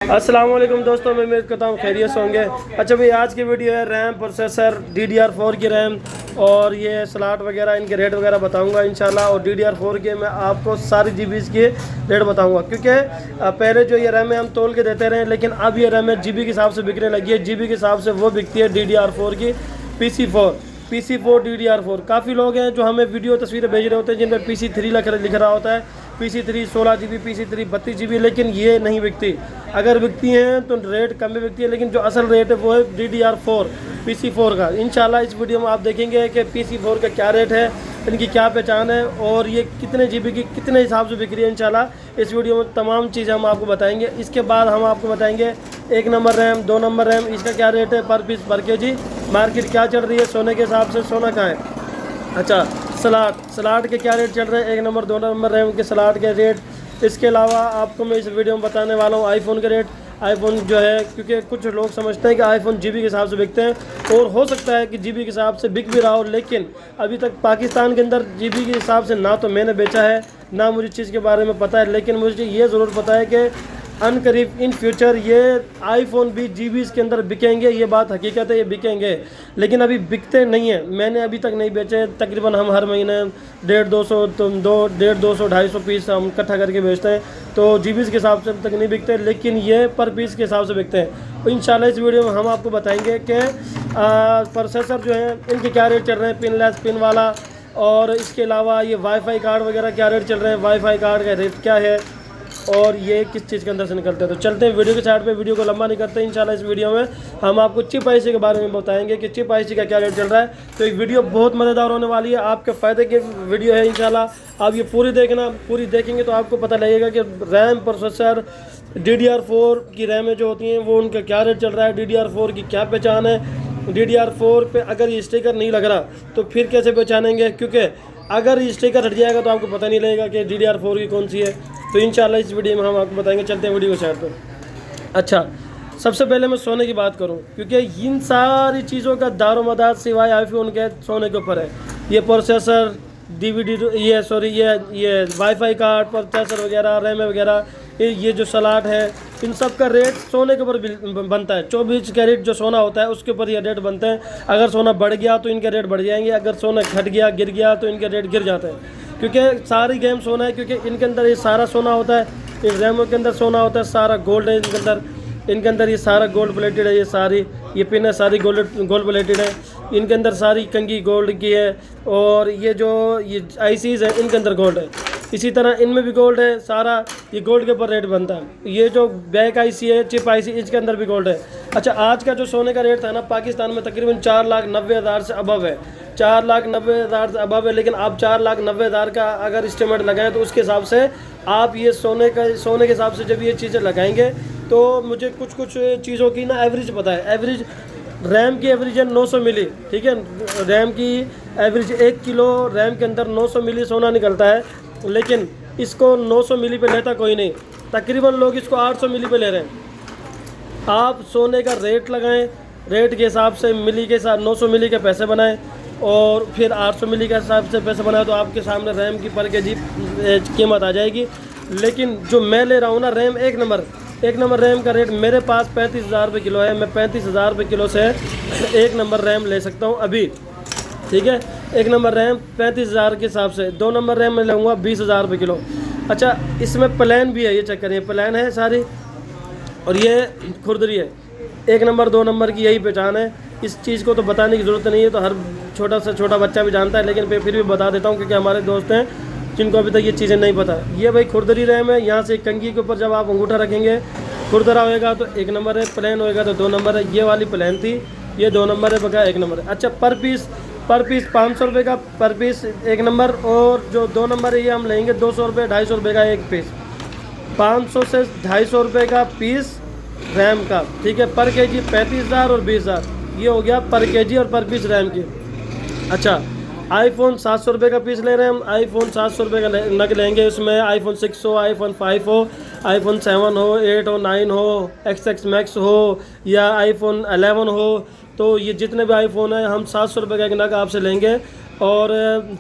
अस्सलाम वालेकुम दोस्तों, मैं उम्मीद करता हूँ खैरियत से होंगे। अच्छा भाई, आज की वीडियो है रैम, प्रोसेसर, DDR4 की रैम और ये स्लॉट वगैरह, इनके रेट वगैरह बताऊंगा इंशाल्लाह। और DDR4 के मैं आपको सारी GBs के रेट बताऊंगा, क्योंकि पहले जो ये रैम है हम तोल के देते रहे, लेकिन अब ये रैम है GB के हिसाब से बिकने लगी है। GB के हिसाब से वो बिकती है DDR4 की PC4 DDR4। काफ़ी लोग हैं जो हमें वीडियो तस्वीरें भेज रहे होते हैं जिनमें PC3 लिख रहा होता है, PC3 16GB, PC3 32GB, लेकिन ये नहीं बिकती। अगर बिकती हैं तो रेट कम में बिकती है, लेकिन जो असल रेट है वो है DDR4 PC4 का। इंशाल्लाह इस वीडियो में आप देखेंगे कि PC4 का क्या रेट है, इनकी क्या पहचान है और ये कितने GB की कितने हिसाब से बिक रही है। इंशाल्लाह इस वीडियो में तमाम चीज़ें हम आपको बताएंगे। इसके बाद हम आपको बताएंगे 1 नंबर रैम, 2 नंबर रैम, इसका क्या रेट है पर पीस पर KG, मार्केट क्या चल रही है, सोने के हिसाब से सोना कहाँ है। अच्छा, सलाड के क्या रेट चल रहे हैं, 1 नंबर 2 नंबर रैम के सलाड के रेट। इसके अलावा आपको मैं इस वीडियो में बताने वाला हूँ आईफोन के रेट। आईफोन जो है, क्योंकि कुछ लोग समझते हैं कि आईफोन GB के हिसाब से बिकते हैं, और हो सकता है कि GB के हिसाब से बिक भी रहा हो, लेकिन अभी तक पाकिस्तान के अंदर GB के हिसाब से ना तो मैंने बेचा है, ना मुझे चीज़ के बारे में पता है। लेकिन मुझे ये ज़रूर पता है कि अनकरीब इन फ्यूचर ये आईफोन भी GBs के अंदर बिकेंगे। ये बात हकीकत है, ये बिकेंगे, लेकिन अभी बिकते नहीं हैं। मैंने अभी तक नहीं बेचे। तकरीबन हम हर महीने 150-200 पीस हम इकट्ठा करके बेचते हैं, तो GBs के हिसाब से तक नहीं बिकते, लेकिन ये पर पीस के हिसाब से बिकते हैं। तो इंशाल्लाह इस वीडियो में हम आपको बताएंगे कि प्रोसेसर जो है इनके क्या रेट चल रहे हैं, पिनलेस, पिन वाला, और इसके अलावा ये वाईफाई कार्ड वगैरह क्या रेट चल रहे हैं, वाईफाई कार्ड का रेट क्या है, और ये किस चीज़ के अंदर से निकलते हैं। तो चलते हैं वीडियो के साइड पे, वीडियो को लंबा नहीं करते। इंशाल्लाह इस वीडियो में हम आपको चिप IC के बारे में बताएंगे कि चिप IC का क्या रेट चल रहा है। तो ये वीडियो बहुत मज़ेदार होने वाली है, आपके फ़ायदे की वीडियो है। इंशाल्लाह आप ये पूरी देखेंगे तो आपको पता लगेगा कि रैम, प्रोसेसर, DDR4 की रैमें जो होती हैं वो उनका क्या रेट चल रहा है, DDR4 की क्या पहचान है, DDR4 पे अगर ये स्टिकर नहीं लग रहा तो फिर कैसे पहचानेंगे, क्योंकि अगर ये स्टिकर हट जाएगा तो आपको पता नहीं लगेगा कि DDR4 की कौन सी है। तो इंशाल्लाह इस वीडियो में हम आपको बताएंगे। चलते हैं वीडियो को साइड पे। अच्छा, सबसे पहले मैं सोने की बात करूं, क्योंकि इन सारी चीज़ों का दारोमदार सिवाय आईफोन के सोने के ऊपर है। ये प्रोसेसर, ये वाईफाई कार्ड, प्रोसेसर वगैरह, रैम वगैरह, ये जो सलाट है, इन सब का रेट सोने के ऊपर बनता है। 24 कैरेट जो सोना होता है उसके ऊपर ये रेट बनते हैं। अगर सोना बढ़ गया तो इनके रेट बढ़ जाएंगे, अगर सोना घट गया, गिर गया तो इनके रेट गिर जाते हैं। क्योंकि सारी गेम सोना है, क्योंकि इनके अंदर ये सारा सोना होता है, इन रैमों के अंदर सोना होता है, सारा गोल्ड है इनके अंदर ये सारा गोल्ड प्लेटेड है। ये पिन है सारी गोल्ड प्लेटेड है। इनके अंदर सारी कंघी गोल्ड की है, और ये ICs है इनके अंदर गोल्ड है। इसी तरह इनमें भी गोल्ड है, सारा ये गोल्ड के ऊपर रेट बनता है। ये जो बैक IC है, चिप IC, इसके अंदर भी गोल्ड है। अच्छा, आज का जो सोने का रेट था ना पाकिस्तान में, तकरीबन 4,90,000 से अबव है, 4,90,000 से अबव है। लेकिन आप 4,90,000 का अगर एस्टिमेट लगाएं तो उसके हिसाब से आप ये सोने के हिसाब से जब ये चीज़ें लगाएंगे तो मुझे कुछ चीज़ों की ना एवरेज पता है। एवरेज रैम की एवरेज है 900 मिली, ठीक है। रैम की एवरेज 1 किलो रैम के अंदर 900 मिली सोना निकलता है, लेकिन इसको 900 मिली पे लेता कोई नहीं। तकरीबन लोग इसको 800 मिली पे ले रहे हैं। आप सोने का रेट लगाएं, रेट के हिसाब से मिली के साथ 900 मिली के पैसे बनाएं, और फिर 800 मिली के हिसाब से पैसे बनाए तो आपके सामने रैम की पर KG कीमत आ जाएगी। लेकिन जो मैं ले रहा हूँ ना रैम, 1 नंबर रैम का रेट मेरे पास 35,000 रुपये किलो है। मैं 35,000 रुपये किलो से 1 नंबर रैम ले सकता हूँ अभी, ठीक है। 1 नंबर रैम 35,000 के हिसाब से, 2 नंबर रैम मैं लूँगा 20,000 रुपये किलो। अच्छा, इसमें प्लान भी है, ये चेक करिए, प्लान है सारी, और ये खुरदरी है। 1 नंबर 2 नंबर की यही पहचान है। इस चीज़ को तो बताने की ज़रूरत नहीं है, तो हर छोटा से छोटा बच्चा भी जानता है, लेकिन फिर भी बता देता हूँ क्योंकि हमारे दोस्त हैं जिनको अभी तक ये चीज़ें नहीं पता। ये भाई खुरदरी रैम है। यहाँ से कंघी के ऊपर जब आप अंगूठा रखेंगे, खुरदरा होएगा तो 1 नंबर है, प्लेन होएगा तो 2 नंबर है। ये वाली प्लेन थी, ये 2 नंबर है, बका 1 नंबर है। अच्छा, पर पीस 500 रुपये का पर पीस 1 नंबर, और जो 2 नंबर है ये हम लेंगे 200 रुपये, 250 रुपये का एक पीस, 500 से 250 रुपये का पीस रैम का, ठीक है। पर KG 35,000 और 20,000, ये हो गया पर KG और पर पीस रैम की। अच्छा, आईफोन 700 रुपये का पीस ले रहे हैं हम। आईफोन 700 रुपये का नग लेंगे। उसमें आईफोन 6 हो, आईफोन 5 हो, आईफोन 7 हो, 8 हो, 9 हो, XX मैक्स हो, या आईफोन 11 हो, तो ये जितने भी आईफोन हैं हम 700 रुपये का एक नग आपसे लेंगे। और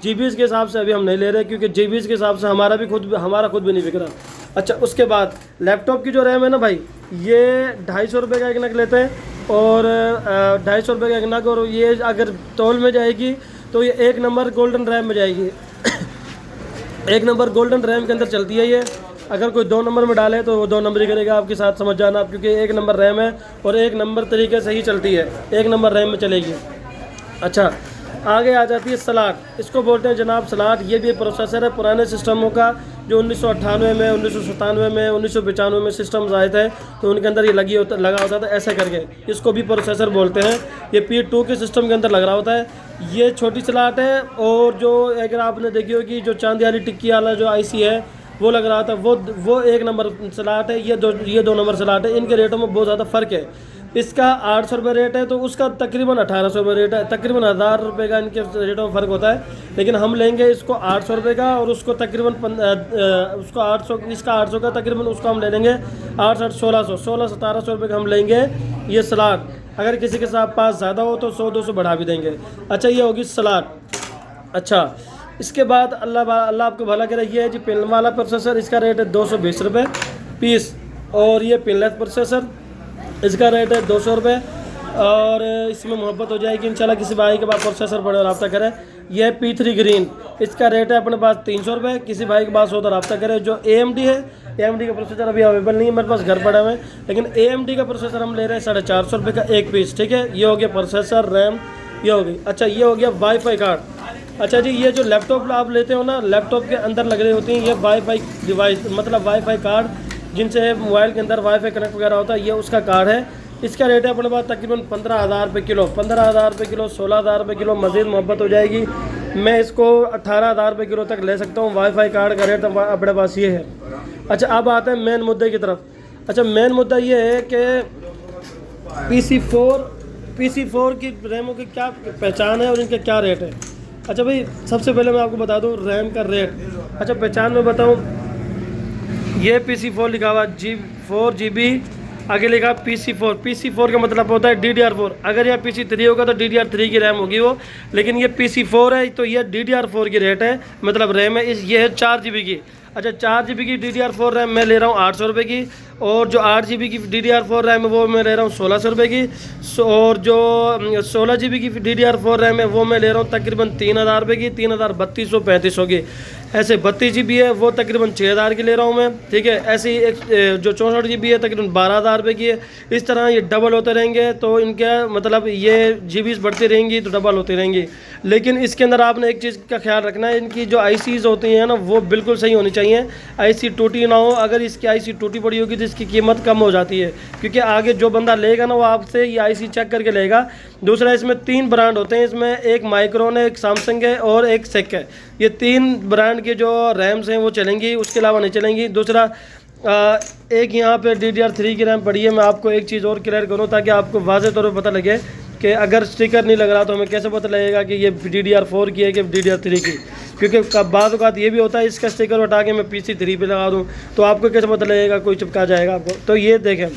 GBs के हिसाब से अभी हम नहीं ले रहे, क्योंकि GBs के हिसाब से हमारा खुद भी नहीं बिक रहा। अच्छा, उसके बाद लैपटॉप की जो रैम है ना भाई, ये 250 रुपये का एक नग लेते हैं, और 250 रुपये का एक नग, और ये अगर तौल में जाएगी तो ये 1 नंबर गोल्डन रैम में जाएगी। 1 नंबर गोल्डन रैम के अंदर चलती है ये। अगर कोई 2 नंबर में डाले तो वो 2 नंबर ही करेगा, आपके साथ समझ जाना, क्योंकि 1 नंबर रैम है और 1 नंबर तरीके से ही चलती है, 1 नंबर रैम में चलेगी। अच्छा, आगे आ जाती है सलाट। इसको बोलते हैं जनाब सलाट। ये भी प्रोसेसर है पुराने सिस्टमों का, जो 1998 में, 1997 में, 1995 में सिस्टम्स आए थे, तो उनके अंदर ये लगा होता था ऐसे करके। इसको भी प्रोसेसर बोलते हैं। ये P2 के सिस्टम के अंदर लग रहा होता है। ये छोटी सलाट है, और जो अगर आपने देखी होगी जो चांदी वाली टिक्की वाला जो IC है वो लग रहा था, वो 1 नंबर सलाट है। ये 2 नंबर सलाट है। इनके रेटों में बहुत ज़्यादा फ़र्क है। इसका 800 रुपये रेट है, तो उसका तकरीबन 1800 रुपये रेट है। तकरीबन 1000 रुपये का इनके रेटों में फ़र्क होता है। लेकिन हम लेंगे इसको 800 रुपये का, और उसको तकरीबन उसको 800, इसका 800 का तकरीबन उसको हम ले लेंगे 800 1700 रुपये का हम लेंगे ये सलाद। अगर किसी के साथ पास ज़्यादा हो तो 100-200 बढ़ा भी देंगे। अच्छा, ये होगी सलाद। अच्छा, इसके बाद अल्लाह आपको भला करे, ये है जी पिन वाला प्रोसेसर। इसका रेट है 220 रुपये पीस, और ये पिनलेस प्रोसेसर, इसका रेट है 200 रुपये। और इसमें मोहब्बत हो जाएगी इंशाल्लाह। किसी भाई के पास प्रोसेसर पड़े और रब्ता करे। यह है P3 ग्रीन, इसका रेट है अपने पास 300 रुपये। किसी भाई के पास हो तो रब्ता करे। जो AMD है, AMD का प्रोसेसर अभी अवेलेबल नहीं है मेरे पास, घर पड़ा हुआ है, लेकिन AMD का प्रोसेसर हम ले रहे हैं 450 रुपये का एक पीस। ठीक है, ये हो गया प्रोसेसर, रैम ये हो गई। अच्छा, ये हो गया वाईफाई कार्ड। अच्छा जी, ये जो लैपटॉप आप लेते हो ना, लैपटॉप के अंदर लग रही होती हैं ये वाईफाई डिवाइस, मतलब वाईफाई कार्ड, जिनसे मोबाइल के अंदर वाईफाई कनेक्ट वगैरह होता है, ये उसका कार्ड है। इसका रेट है अपने पास तकरीबन 15,000 रुपये किलो, 15,000 रुपये किलो, 16,000 रुपये किलो। मज़ीद मोहब्बत हो जाएगी, मैं इसको 18,000 रुपये किलो तक ले सकता हूँ। वाईफाई कार्ड का रेट अपने पास ये है। अच्छा, अब आते हैं मेन मुद्दे की तरफ। अच्छा, मेन मुद्दा ये है कि PC4 की रैमों की क्या पहचान है और इनके क्या रेट है। अच्छा भाई, सबसे पहले मैं आपको बता दूँ रैम का रेट। अच्छा, पहचान में बताऊँ, ये PC4 लिखा हुआ 4 GB, आगे लिखा PC4 का मतलब होता है DDR4। अगर यह PC3 होगा तो DDR3 की रैम होगी वो, लेकिन ये PC4 है तो ये DDR4 की रेट है, मतलब रैम है। ये है 4 GB की। अच्छा, 4 GB की DDR4 रैम मैं ले रहा हूँ 800 रुपये की, और जो 8 GB की DDR4 रैम है वो मैं ले रहा हूँ 1600 रुपये की, और जो 16 GB की DDR4 रैम है वो मैं ले रहा हूँ तकरीबन 3,000 रुपये की, 3,3235 की। ऐसे 32 GB है वो तकरीबन 6,000 की ले रहा हूँ मैं। ठीक है, ऐसे ही एक जो 64 GB है तकरीबन 12,000 रुपये की है। इस तरह ये डबल होते रहेंगे, तो इनका मतलब ये GBs बढ़ती रहेंगी तो डबल होती रहेंगी। लेकिन इसके अंदर आपने एक चीज़ का ख्याल रखना है, इनकी जो ICs होती हैं ना वो बिल्कुल सही होनी चाहिए, IC टूटी ना हो। अगर इसकी IC टूटी पड़ी होगी तो इसकी कीमत कम हो जाती है, क्योंकि आगे जो बंदा लेगा ना वो आपसे ये IC चेक करके लेगा। दूसरा, इसमें 3 ब्रांड होते हैं, इसमें एक माइक्रोन है, एक सैमसंग है और एक सेक है। ये 3 ब्रांड के जो रैम्स हैं वो चलेंगी, उसके अलावा नहीं चलेंगी। दूसरा, एक यहाँ पे DDR3 की रैम पड़ी है। मैं आपको एक चीज़ और क्लियर करूँ ताकि आपको वाज़ेह तौर पर पता लगे कि अगर स्टिकर नहीं लग रहा तो हमें कैसे पता लगेगा कि ये DDR4 की है कि DDR3 की, क्योंकि बाद औक़ात ये भी होता है इसका स्टिकर हटा के मैं PC3 पे लगा दूँ तो आपको कैसे पता लगेगा, कोई चिपका जाएगा आपको। तो ये देखें,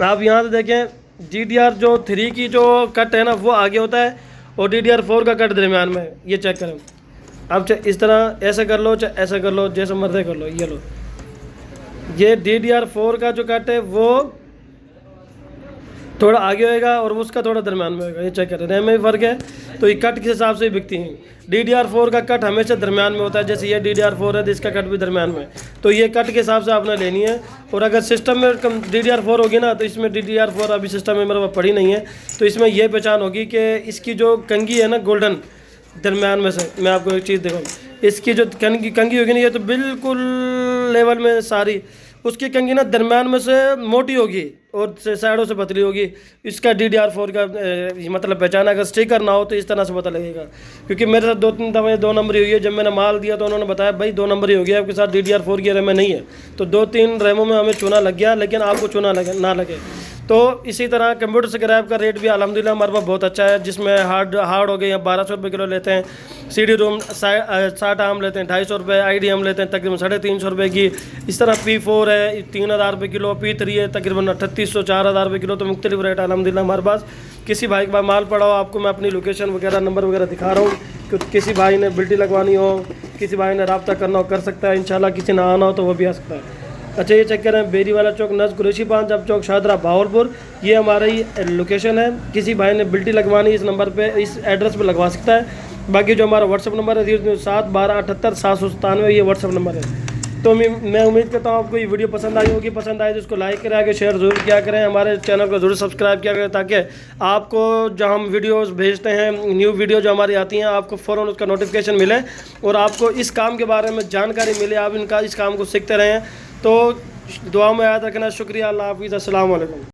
आप यहाँ से देखें, DDR3 की जो कट है ना वो आगे होता है, और DDR4 का कट दरमियान में है। ये चेक करें आप, चाहे इस तरह ऐसा कर लो, चाहे ऐसा कर लो, जैसे मर्ज़ी कर लो। ये लो, ये DDR4 का जो कट है वो थोड़ा आगे होएगा और उसका थोड़ा दरम्यान में होएगा। ये चेक करें, रैम में भी फ़र्क है, तो ये कट के हिसाब से ही बिकती हैं। DDR4 का कट हमेशा दरम्यान में होता है, जैसे ये DDR4 है तो इसका कट भी दरम्यान में, तो ये कट के हिसाब से आपने लेनी है। और अगर सिस्टम में DDR4 होगी ना तो इसमें DDR4 अभी सिस्टम में मेरे पास पड़ी नहीं है, तो इसमें यह पहचान होगी कि इसकी जो कंगी है ना गोल्डन दरम्यान में से, मैं आपको एक चीज़ दिखाऊँ, इसकी जो कंगी होगी ना ये तो बिल्कुल लेवल में सारी, उसकी कंगी ना दरम्यान में से मोटी होगी और साइडों से पतली होगी। इसका DDR4 का मतलब पहचान, अगर स्टिकर ना हो तो इस तरह से पता लगेगा। क्योंकि मेरे साथ 2-3 दफ़े 2 नंबर ही हुई है। जब मैंने माल दिया तो उन्होंने बताया भाई 2 नंबर ही हो गया, आपके साथ DDR4 की रैम नहीं है। तो 2-3 रैमों में हमें चूना लग गया, लेकिन आपको चूना ना लगे। तो इसी तरह कंप्यूटर स्क्रैप का रेट भी अल्हम्दुलिल्लाह हमारे पास बहुत अच्छा है, जिसमें हार्ड हो गए 1200 रुपये किलो लेते हैं, CD रोम 60 आम लेते हैं 250 रुपये, IDM लेते हैं तकरीबन 350 रुपये की। इस तरह P4 है 3,000 रुपये किलो, P3 है तकरीबन 3800 4,000 रुपये किलो। तो मुख्तलिफ रेट अल्हम्दुलिल्लाह हमारे पास। किसी भाई के पास माल पड़ा हो, आपको मैं अपनी लोकेशन वगैरह नंबर वगैरह दिखा रहा हूँ। किसी भाई ने बिल्टी लगवानी हो, किसी भाई ने रब्ता करना हो कर सकता है इंशाल्लाह, किसी ने आना हो तो वो भी आ सकता है। अच्छा, ये चेक करें, बेरी वाला चौक, नज़ कुरैशी पान जब चौक, शाहदरा, भावलपुर, ये हमारी लोकेशन है। किसी भाई ने बिल्टी लगवानी इस नंबर पे, इस एड्रेस पे लगवा सकता है। बाकी जो हमारा व्हाट्सअप नंबर है 0712788797, ये व्हाट्सअप नंबर है। तो मैं उम्मीद करता हूँ आपको ये वीडियो पसंद आई होगी। पसंद आई तो इसको लाइक करें, आगे शेयर ज़रूर किया करें, हमारे चैनल को ज़रूर सब्सक्राइब किया करें, ताकि आपको जो हम वीडियोस भेजते हैं, न्यू वीडियो जो हमारी आती हैं, आपको फ़ौरन उसका नोटिफिकेशन मिले और आपको इस काम के बारे में जानकारी मिले, आप इस काम को सीखते रहें। तो दुआ में याद रखना। शुक्रिया। अल्लाह हाफ़िज़। अस्सलाम वालेकुम।